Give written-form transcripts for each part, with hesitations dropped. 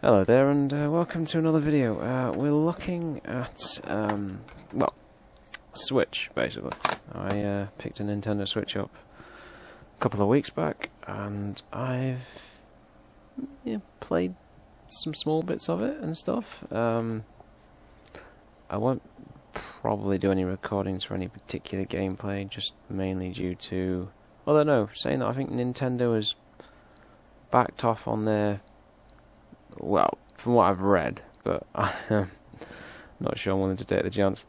Hello there, and welcome to another video. We're looking at, well, Switch, basically. I picked a Nintendo Switch up a couple of weeks back, and I've played some small bits of it and stuff. I won't probably do any recordings for any particular gameplay, just mainly due to, although no, saying that I think Nintendo has backed off on their, well, from what I've read, but I'm not sure I'm willing to take the chance.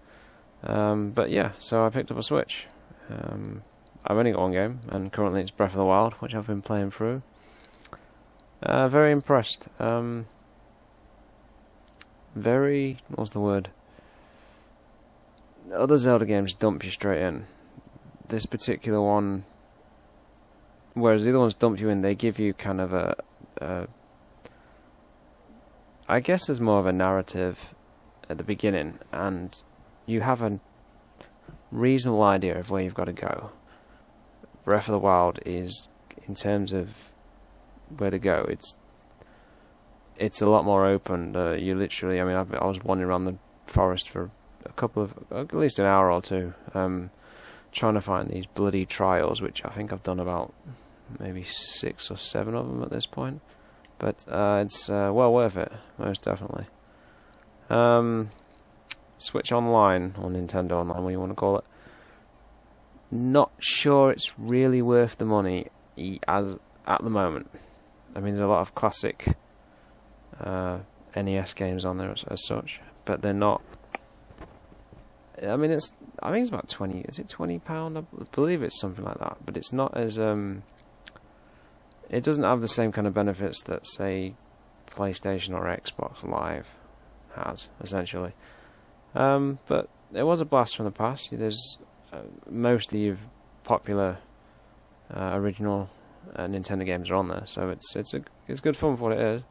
But yeah, so I picked up a Switch. I've only got one game, and currently it's Breath of the Wild, which I've been playing through. Very impressed. What's the word? Other Zelda games dump you straight in. This particular one, whereas the other ones dump you in, they give you kind of a I guess there's more of a narrative at the beginning, and you have a reasonable idea of where you've got to go. Breath of the Wild is, in terms of where to go, it's a lot more open. You literally, I mean, I was wandering around the forest for at least an hour or two, trying to find these bloody trials, which I think I've done about maybe 6 or 7 of them at this point. But it's well worth it, most definitely. Switch Online, or Nintendo Online, what you want to call it. Not sure it's really worth the money as at the moment. I mean, there's a lot of classic NES games on there as such, but they're not. I mean, I think it's about 20. Is it £20? I believe it's something like that. But it's not as it doesn't have the same kind of benefits that, say, PlayStation or Xbox Live has, essentially. But it was a blast from the past. There's mostly your popular original Nintendo games are on there, so it's good fun for what it is.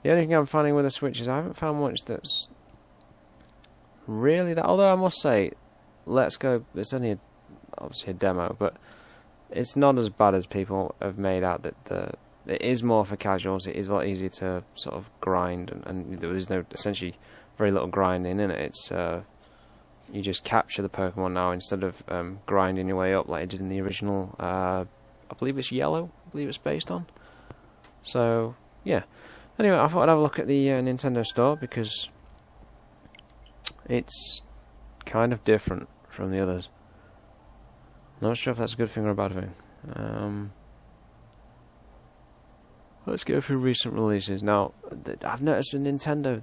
The only thing I'm finding with the Switch is I haven't found much that's really that. Although I must say, Let's Go. It's only obviously a demo, but it's not as bad as people have made out. That it is more for casuals. It is a lot easier to sort of grind, and there's no essentially very little grinding in it. It's you just capture the Pokemon now instead of grinding your way up like it did in the original. I believe it's Yellow. I believe it's based on. So yeah. Anyway, I thought I'd have a look at the Nintendo store because it's kind of different from the others. Not sure if that's a good thing or a bad thing. Let's go through recent releases. Now, I've noticed with Nintendo,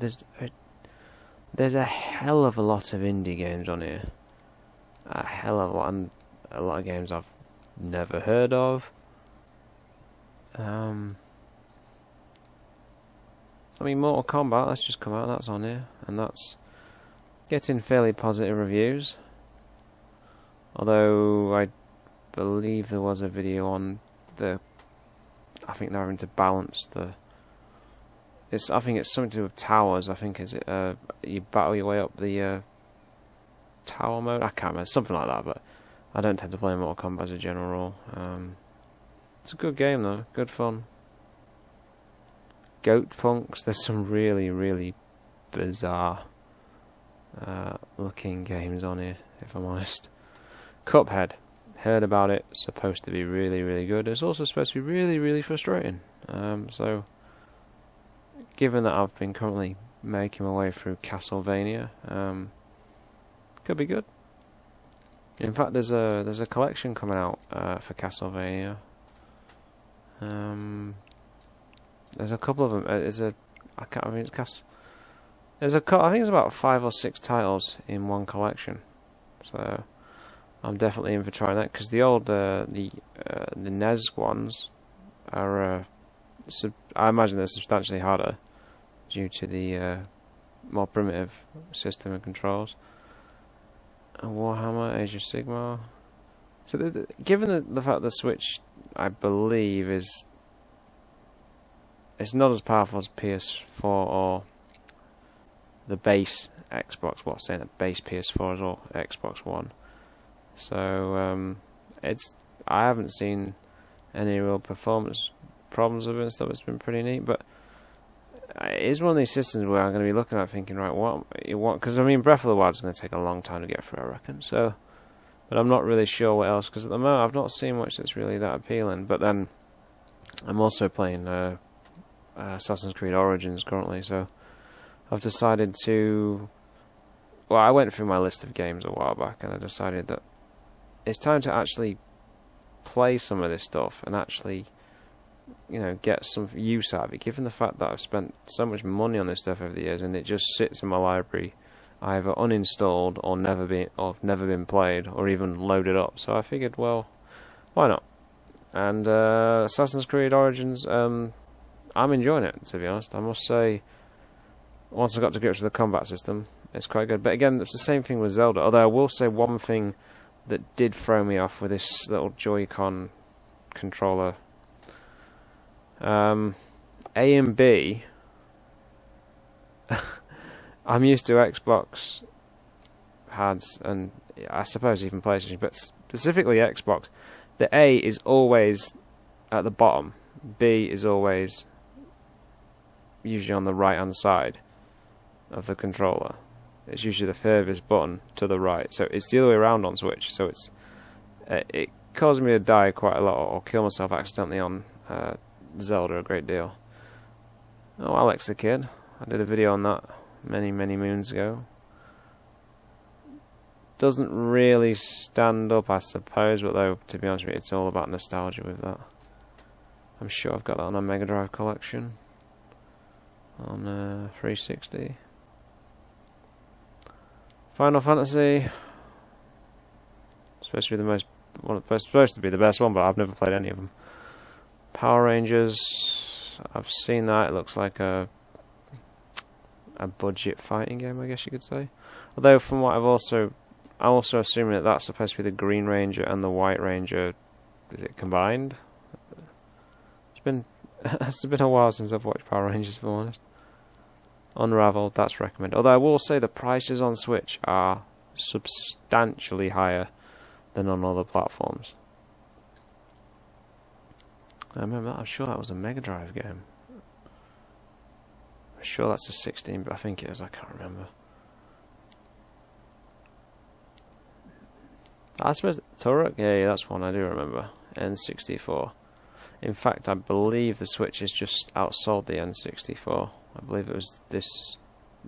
there's a hell of a lot of indie games on here. A hell of a lot, and a lot of games I've never heard of. I mean, Mortal Kombat, that's just come out, that's on here, and that's getting fairly positive reviews. Although I believe there was a video on I think they're having to balance I think it's something to do with towers. I think you battle your way up the tower mode. I can't remember, something like that. But I don't tend to play Mortal Kombat as a general rule. It's a good game though, good fun. Goat Punks. There's some really, really bizarre looking games on here, if I'm honest. Cuphead, heard about it, supposed to be really, really good. It's also supposed to be really, really frustrating. So, given that I've been currently making my way through Castlevania, could be good. In fact, there's a collection coming out for Castlevania. There's a couple of them. I think it's about 5 or 6 titles in one collection. So I'm definitely in for trying that, because the old the NES ones are I imagine they're substantially harder due to the more primitive system of controls. Warhammer Age of Sigmar. So given the fact the Switch, I believe, it's not as powerful as PS4 or the base Xbox. What's saying the base PS4 or Xbox One. So I haven't seen any real performance problems with it and stuff. It's been pretty neat, but it is one of these systems where I'm going to be looking at thinking, right, what you want? Because I mean, Breath of the Wild is going to take a long time to get through, I reckon. So, but I'm not really sure what else, because at the moment I've not seen much that's really that appealing. But then I'm also playing Assassin's Creed Origins currently, so I've decided to. Well, I went through my list of games a while back, and I decided that it's time to actually play some of this stuff and actually, you know, get some use out of it, given the fact that I've spent so much money on this stuff over the years and it just sits in my library either uninstalled or never been played or even loaded up. So I figured, well, why not? And Assassin's Creed Origins, I'm enjoying it, to be honest. I must say, once I got to grips with the combat system, it's quite good. But again, it's the same thing with Zelda, although I will say one thing that did throw me off with this little Joy-Con controller. A and B, I'm used to Xbox pads and I suppose even PlayStation, but specifically Xbox. The A is always at the bottom, B is always usually on the right hand side of the controller. It's usually the furthest button to the right, so it's the other way around on Switch. So it caused me to die quite a lot or kill myself accidentally on Zelda a great deal. Oh, Alex the Kid, I did a video on that many moons ago. Doesn't really stand up, I suppose, but though, to be honest with you, it's all about nostalgia with that. I'm sure I've got that on a Mega Drive collection on 360. Final Fantasy, supposed to be the best one, but I've never played any of them. Power Rangers, I've seen that. It looks like a budget fighting game, I guess you could say. Although from what I'm also assuming that that's supposed to be the Green Ranger and the White Ranger. Is it combined? It's been a while since I've watched Power Rangers, if I'm honest. Unraveled, that's recommended. Although I will say the prices on Switch are substantially higher than on other platforms. I remember that. I'm sure that was a Mega Drive game. I'm sure that's a 16, but I think it is. I can't remember. I suppose Turok. Yeah, that's one I do remember. N64. In fact, I believe the Switch has just outsold the N64. I believe it was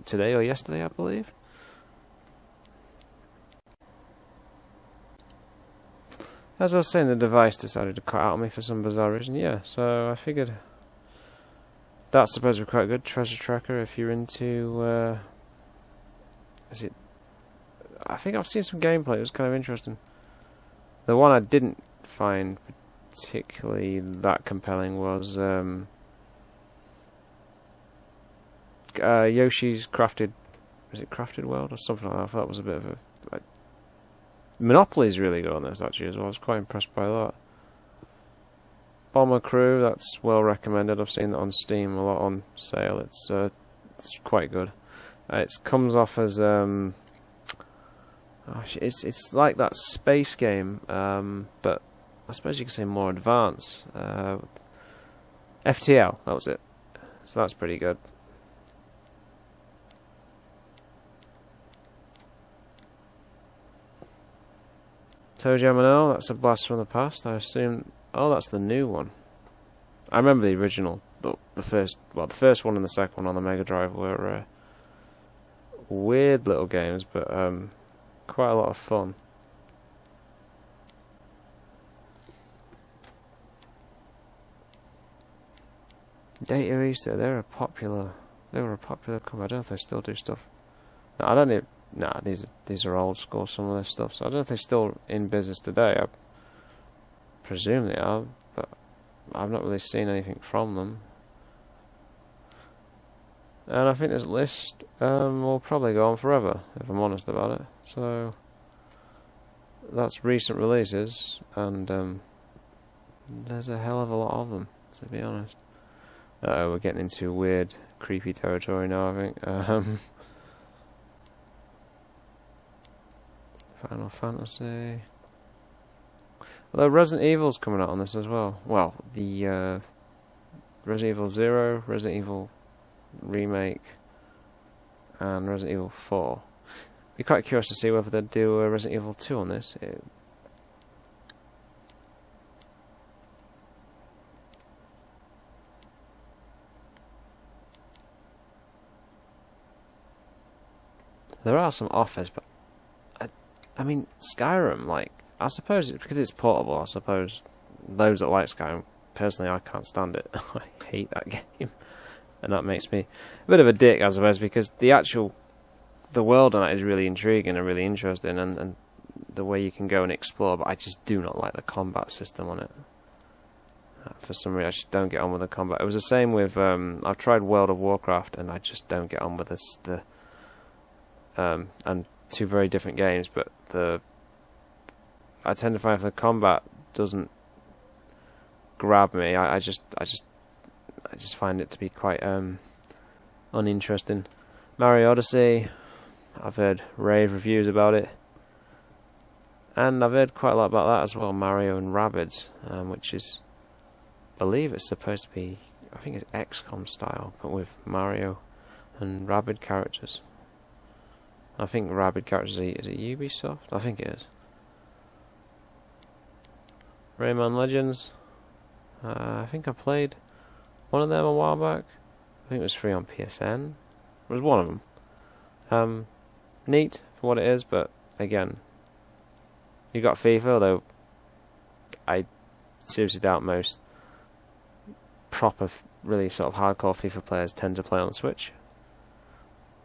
today or yesterday, I believe. As I was saying, the device decided to cut out on me for some bizarre reason. Yeah, so I figured that's supposed to be quite good. Treasure Tracker, if you're into... I think I've seen some gameplay. It was kind of interesting. The one I didn't find particularly that compelling was Yoshi's Crafted... Was it Crafted World or something like that? I thought it was a bit of a... Monopoly's really good on this actually as well. I was quite impressed by that. Bomber Crew, that's well recommended. I've seen that on Steam a lot on sale. It's quite good. It comes off as it's like that space game, but I suppose you could say more advanced. FTL, that was it. So that's pretty good. Toe Jam and Earl, that's a blast from the past. I assume. Oh, that's the new one. I remember the original, the first one and the second one on the Mega Drive were weird little games, but quite a lot of fun. Data Easter, they were a popular company. I don't know if they still do stuff. No, I don't need. Nah, these are old school, some of this stuff, so I don't know if they're still in business today. I presume they are, but I've not really seen anything from them. And I think this list will probably go on forever, if I'm honest about it. So, that's recent releases, and there's a hell of a lot of them, to be honest. We're getting into weird, creepy territory now, I think. Final Fantasy. Although Resident Evil's coming out on this as well. Well, the Resident Evil 0, Resident Evil Remake, and Resident Evil 4. Be quite curious to see whether they'd do a Resident Evil 2 on this. There are some offers, but I mean, Skyrim, like, I suppose because it's portable, I suppose those that like Skyrim, personally I can't stand it. I hate that game. And that makes me a bit of a dick, I suppose, because the world on that is really intriguing and really interesting, and the way you can go and explore, but I just do not like the combat system on it. For some reason, I just don't get on with the combat. It was the same with, I've tried World of Warcraft, and I just don't get on with this, and two very different games, but I tend to find if the combat doesn't grab me, I just find it to be quite uninteresting. Mario Odyssey, I've heard rave reviews about it, and I've heard quite a lot about that as well. Mario and Rabbids, which is, I believe it's supposed to be, I think it's XCOM style, but with Mario and Rabbid characters. I think Rabbid characters is it Ubisoft? I think it is. Rayman Legends. I think I played one of them a while back. I think it was free on PSN. It was one of them. Neat for what it is, but again, you got FIFA, although I seriously doubt most proper, really sort of hardcore FIFA players tend to play on Switch.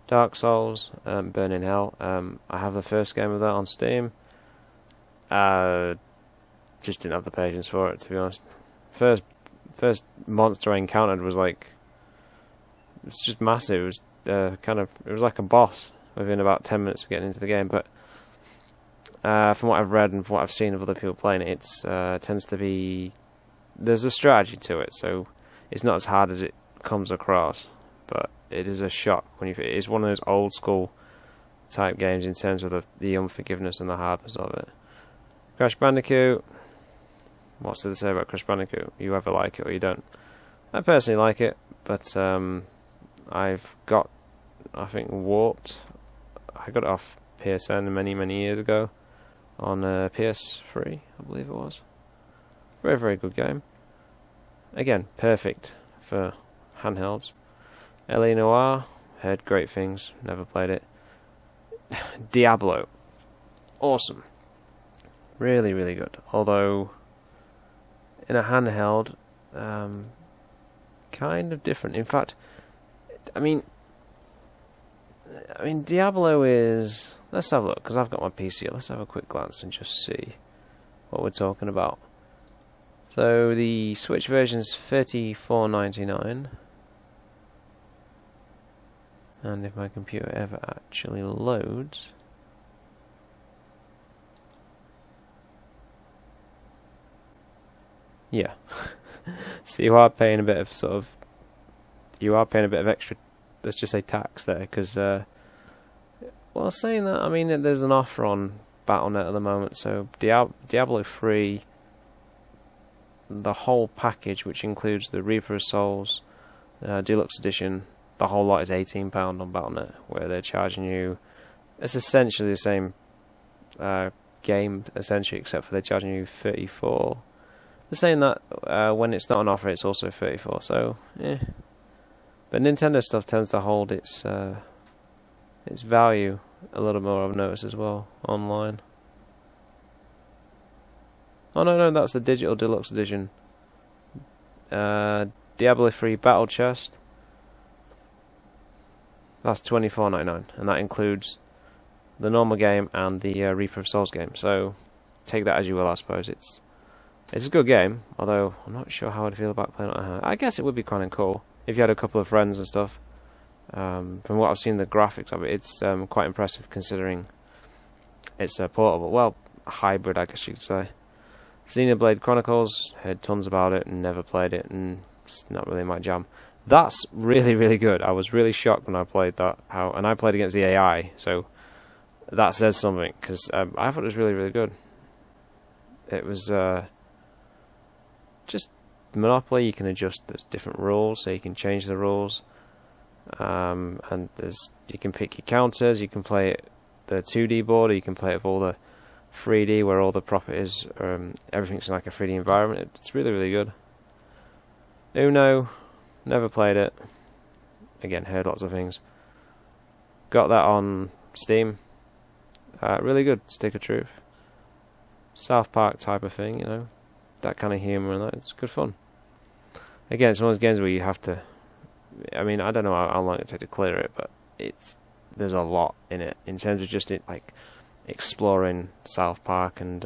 Dark Souls, Burning Hell. I have the first game of that on Steam. Just didn't have the patience for it, to be honest. First monster I encountered was like, it's just massive. It was it was like a boss within about 10 minutes of getting into the game. But from what I've read and from what I've seen of other people playing it, it tends to be, there's a strategy to it, so it's not as hard as it comes across. But it is a shock when it's one of those old school type games in terms of the unforgiveness and the hardness of it. Crash Bandicoot. What's there to say about Crash Bandicoot? You either like it or you don't. I personally like it, but I've got, I think, Warped. I got it off PSN many years ago on PS3, I believe it was. Very, very good game. Again, perfect for handhelds. L.A. Noire, heard great things, never played it. Diablo, awesome. Really, really good. Although, in a handheld, kind of different. In fact, I mean, Diablo is... Let's have a look, because I've got my PC here. Let's have a quick glance and just see what we're talking about. So, the Switch version's $34.99. And if my computer ever actually loads... Yeah. So you are paying a bit of extra, let's just say, tax there, because, well, saying that, I mean, there's an offer on Battle.net at the moment, so Diablo 3, the whole package, which includes the Reaper of Souls, Deluxe Edition, the whole lot is £18 on Battle.net, where they're charging you, it's essentially the same game, essentially, except for they're charging you $34. They're saying that when it's not on offer, it's also $34. So, yeah. But Nintendo stuff tends to hold its value a little more, I've noticed as well online. Oh no, that's the digital deluxe edition. Diablo 3 Battle Chest. That's $24.99, and that includes the normal game and the Reaper of Souls game. So, take that as you will, I suppose. It's a good game, although I'm not sure how I'd feel about playing it on hand. I guess it would be kind of cool if you had a couple of friends and stuff. From what I've seen, the graphics of it, it's quite impressive considering it's portable. Well, a hybrid, I guess you could say. Xenoblade Chronicles, heard tons about it and never played it, and it's not really my jam. That's really, really good. I was really shocked when I played that. And I played against the AI, so that says something, because I thought it was really, really good. It was just Monopoly. You can adjust, there's different rules, so you can change the rules. and you can pick your counters. You can play it the 2D board, or you can play it with all the 3D, where all the properties, everything's in like a 3D environment. It's really, really good. Uno, never played it. Again, heard lots of things. Got that on Steam. Really good, Stick of Truth. South Park type of thing, you know, that kind of humour and that. It's good fun. Again, it's one of those games where you have to. I mean, I don't know how long it takes to clear it, but there's a lot in it in terms of just like exploring South Park and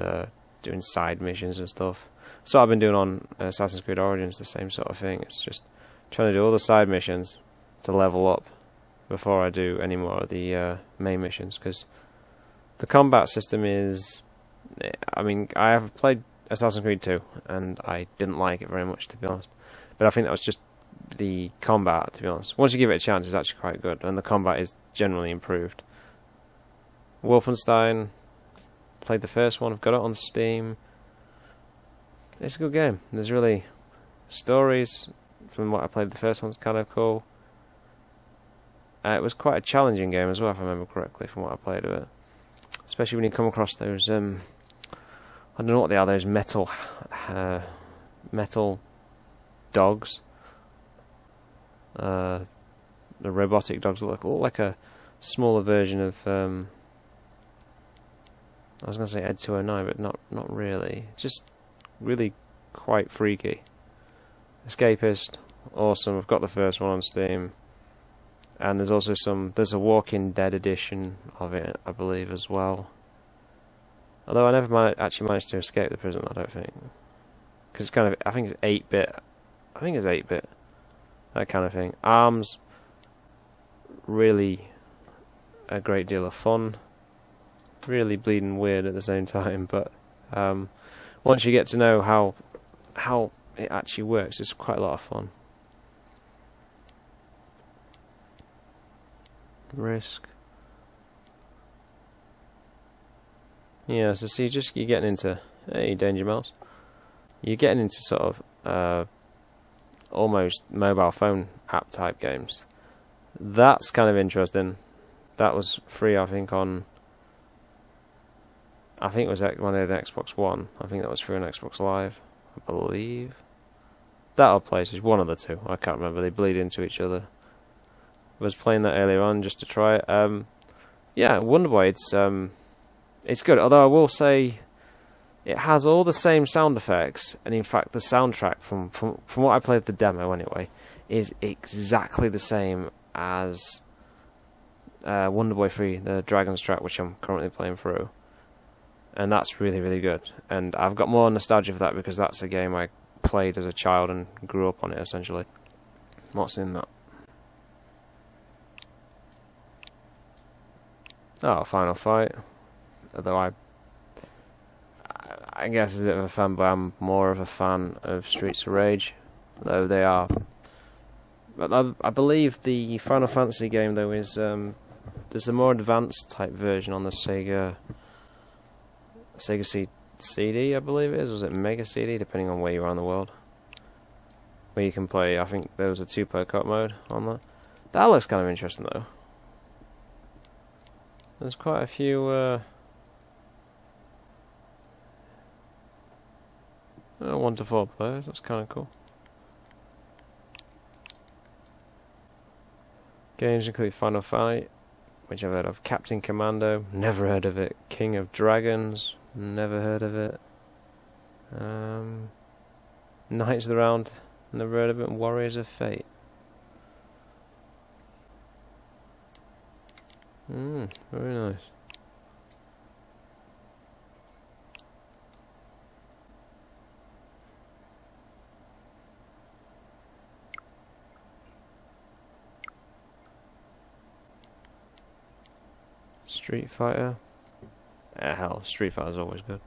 doing side missions and stuff. So I've been doing on Assassin's Creed Origins, the same sort of thing. It's just trying to do all the side missions to level up before I do any more of the main missions, because the combat system is. I mean, I have played Assassin's Creed 2, and I didn't like it very much, to be honest. But I think that was just the combat, to be honest. Once you give it a chance, it's actually quite good, and the combat is generally improved. Wolfenstein, played the first one, I've got it on Steam. It's a good game. There's really stories from what I played. The first one's kind of cool. It was quite a challenging game as well, if I remember correctly, from what I played of it. Especially when you come across those, I don't know what they are, those metal dogs. The robotic dogs that look like a smaller version of, I was going to say Ed 209, but not really. It's just really quite freaky. Escapist, awesome. I've got the first one on Steam. And there's also there's a Walking Dead edition of it, I believe, as well. Although I never actually managed to escape the prison, I don't think. Because it's kind of, I think it's 8-bit. I think it's 8-bit. That kind of thing. Arms, really a great deal of fun. Really bleeding weird at the same time, but once you get to know how it actually works, it's quite a lot of fun. Risk. Yeah, so see, you're getting into, hey, Danger Mouse. You're getting into sort of almost mobile phone app type games. That's kind of interesting. That was free, I think, on. I think it was when I had an Xbox One. I think that was free on Xbox Live, I believe. That or PlayStation, one of the two. I can't remember. They bleed into each other. Was playing that earlier on just to try it. Yeah, Wonder Boy. It's good. Although I will say, it has all the same sound effects, and in fact, the soundtrack from what I played the demo anyway is exactly the same as Wonder Boy 3, the Dragon's Track, which I'm currently playing through, and that's really, really good. And I've got more nostalgia for that because that's a game I played as a child and grew up on it essentially. What's in that? Oh, Final Fight. Although I guess as a bit of a fanboy, I'm more of a fan of Streets of Rage. Though they are. But I believe the Final Fantasy game, though, is there's a more advanced type version on the Sega CD, I believe it is. Was it Mega CD, depending on where you are in the world. Where you can play, I think there was a 2-player co-op mode on that. That looks kind of interesting, though. There's quite a few 1 to 4 players. That's kind of cool. Games include Final Fight, which I've heard of. Captain Commando, never heard of it. King of Dragons, never heard of it. Knights of the Round, never heard of it. Warriors of Fate. Very nice. Street Fighter. Hell, Street Fighter's always good.